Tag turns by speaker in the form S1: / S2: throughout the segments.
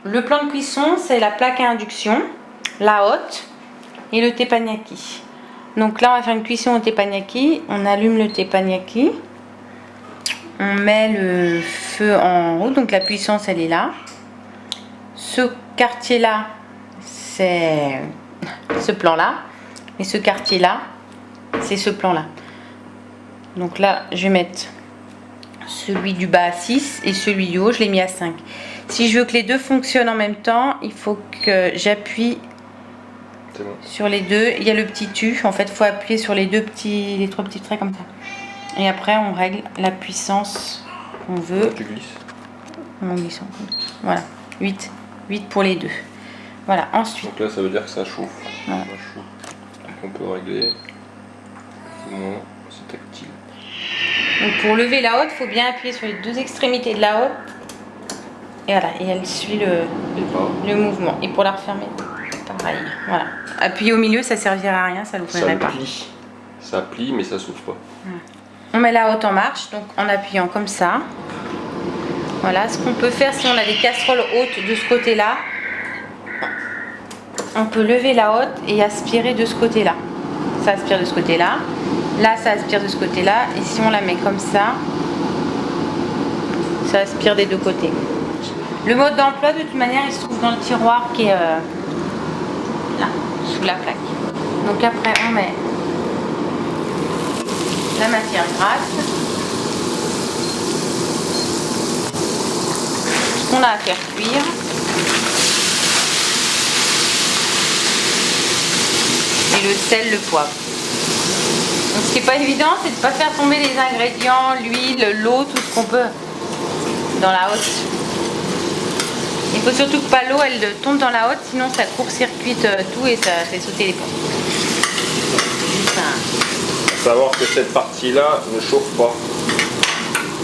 S1: le plan de cuisson, c'est la plaque à induction, la haute et le teppanyaki. Donc là, on va faire une cuisson au teppanyaki. On allume le teppanyaki. On met le feu en haut, donc la puissance, elle est là. Ce quartier-là, c'est ce plan-là. Et ce quartier-là, c'est ce plan-là. Donc là, je vais mettre celui du bas à 6 et celui du haut, je l'ai mis à 5. Si je veux que les deux fonctionnent en même temps, il faut que j'appuie sur les deux. Il y a le petit tu, en fait, il faut appuyer sur les trois petits traits comme ça. Et après, on règle la puissance qu'on veut.
S2: Tu glisses.
S1: On glisse. Voilà, 8 pour les deux. Voilà, ensuite.
S2: Donc là, ça veut dire que ça chauffe.
S1: Voilà.
S2: Ça chauffe. Donc on peut régler. C'est tactile.
S1: Donc pour lever la haute, il faut bien appuyer sur les deux extrémités de la haute. Et voilà, et elle suit le mouvement. Et pour la refermer, pareil. Voilà. Appuyer au milieu, ça servira à rien, ça l'ouvrirait pas.
S2: Ça plie, mais ça s'ouvre pas.
S1: On met la haute en marche, donc en appuyant comme ça. Voilà, ce qu'on peut faire si on a des casseroles hautes de ce côté-là, on peut lever la haute et aspirer de ce côté-là. Ça aspire de ce côté-là. Là, ça aspire de ce côté-là. Et si on la met comme ça aspire des deux côtés. Le mode d'emploi, de toute manière, il se trouve dans le tiroir qui est là, sous la plaque. Donc après, on met la matière grasse. Ce qu'on a à faire cuire. Et le sel, le poivre. Donc ce qui n'est pas évident, c'est de ne pas faire tomber les ingrédients, l'huile, l'eau, tout ce qu'on peut dans la hotte. Il faut surtout que pas l'eau elle tombe dans la hotte, sinon ça court-circuite tout et ça fait sauter les pommes.
S2: Faut savoir que cette partie-là ne chauffe pas.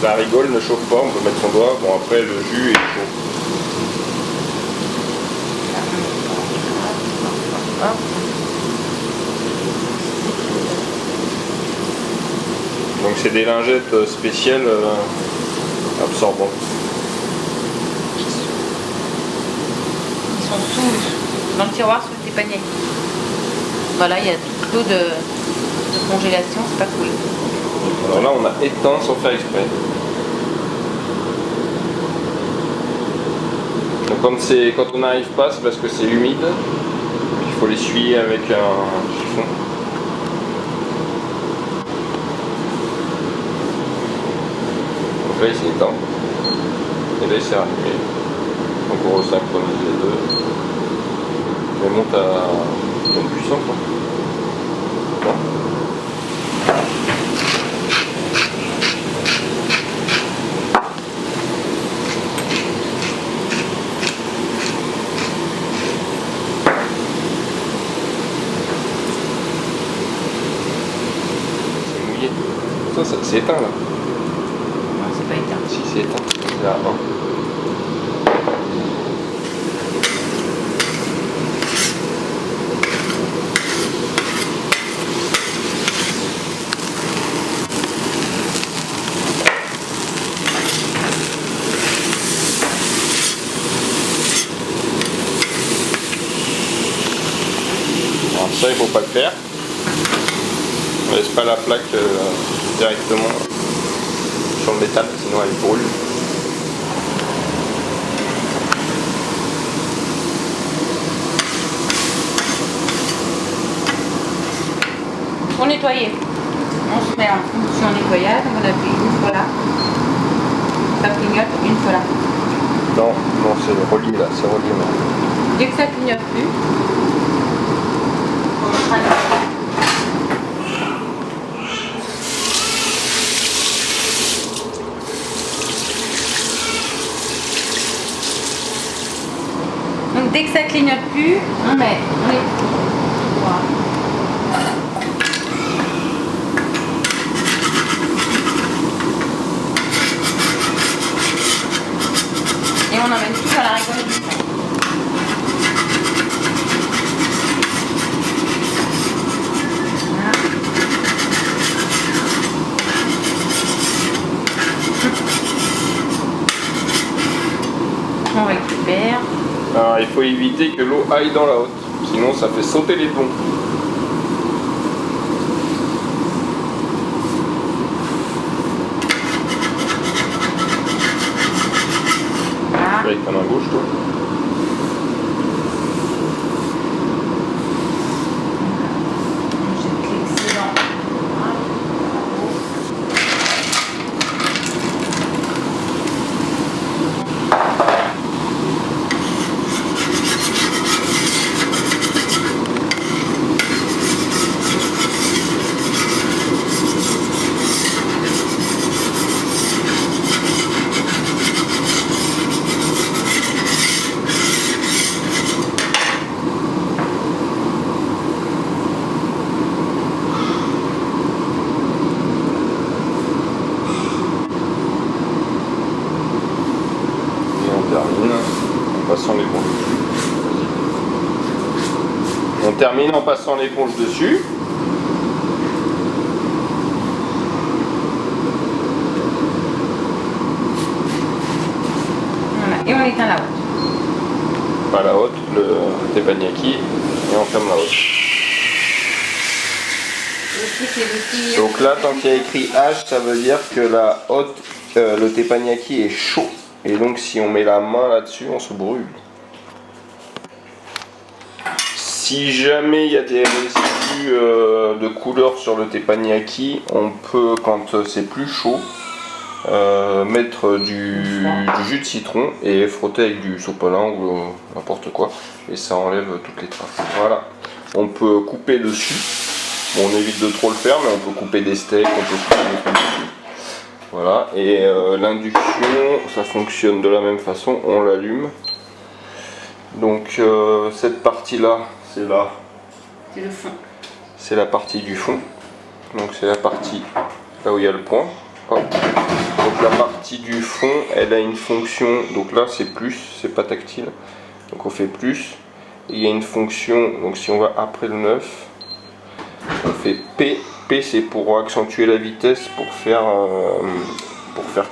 S2: La rigole ne chauffe pas, on peut mettre son doigt. Bon, après le jus est chaud. Donc c'est des lingettes spéciales absorbantes.
S1: Ils sont dans le tiroir sous le teppanyaki. Voilà, il y a toute l'eau de congélation, c'est pas cool.
S2: Alors là on a éteint sans faire exprès. Donc quand on n'arrive pas, c'est parce que c'est humide. Il faut l'essuyer avec un chiffon. Donc là il s'est éteint. Et là il s'est rallumé. Donc on resynchronise les deux. On monte à bonne puissance. Hein. C'est mouillé. Ça c'est éteint là.
S1: Non, c'est pas éteint.
S2: Si c'est éteint, c'est à 1. Alors ça il faut pas le faire. On laisse pas la plaque directement sur le métal, sinon elle brûle.
S1: Pour nettoyer, on se met en fonction nettoyage, on appuie une fois là, ça clignote une fois là.
S2: Non, c'est relié là, c'est relié là.
S1: Dès que ça clignote plus, on mettra le... Donc dès que ça clignote plus, on met voilà. Et on emmène tout dans la rigole du fond. On récupère.
S2: Alors il faut éviter que l'eau aille dans la haute, sinon ça fait sauter les plombs. Avec ta main gauche, toi. On termine en passant l'éponge dessus.
S1: Voilà, et on éteint la haute.
S2: Pas la haute, le teppanyaki, et on ferme la haute. Donc là, tant qu'il y a écrit H, ça veut dire que la haute, le teppanyaki est chaud. Et donc si on met la main là-dessus, on se brûle. Si jamais il y a des résidus de couleur sur le teppanyaki, on peut, quand c'est plus chaud, mettre du jus de citron et frotter avec du sopalin ou n'importe quoi. Et ça enlève toutes les traces. Voilà. On peut couper dessus. Bon, on évite de trop le faire, mais on peut couper des steaks, on peut couper des trucs dessus. Voilà. Et l'induction, ça fonctionne de la même façon. On l'allume. Donc cette partie-là, c'est là.
S1: C'est le fond.
S2: C'est la partie du fond. Donc c'est la partie là où il y a le point. Hop. Donc la partie du fond, elle a une fonction. Donc là c'est plus, c'est pas tactile. Donc on fait plus. Et il y a une fonction. Donc si on va après le 9, on fait P. P c'est pour accentuer la vitesse, pour faire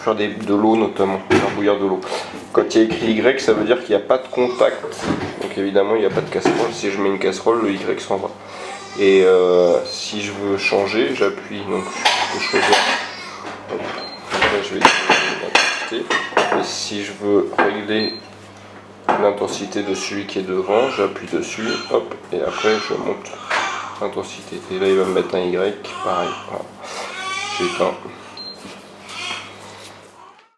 S2: cuire de l'eau notamment, faire bouillir de l'eau. Quand il y a écrit Y, ça veut dire qu'il n'y a pas de contact. Donc évidemment il n'y a pas de casserole. Si je mets une casserole, le Y s'en va. Et si je veux changer, j'appuie. Donc je peux choisir. Hop. Là, je vais l'intensité. Et si je veux régler l'intensité de celui qui est devant, j'appuie dessus. Hop. Et après je monte l'intensité. Et là il va me mettre un Y. Pareil. Voilà. J'éteins.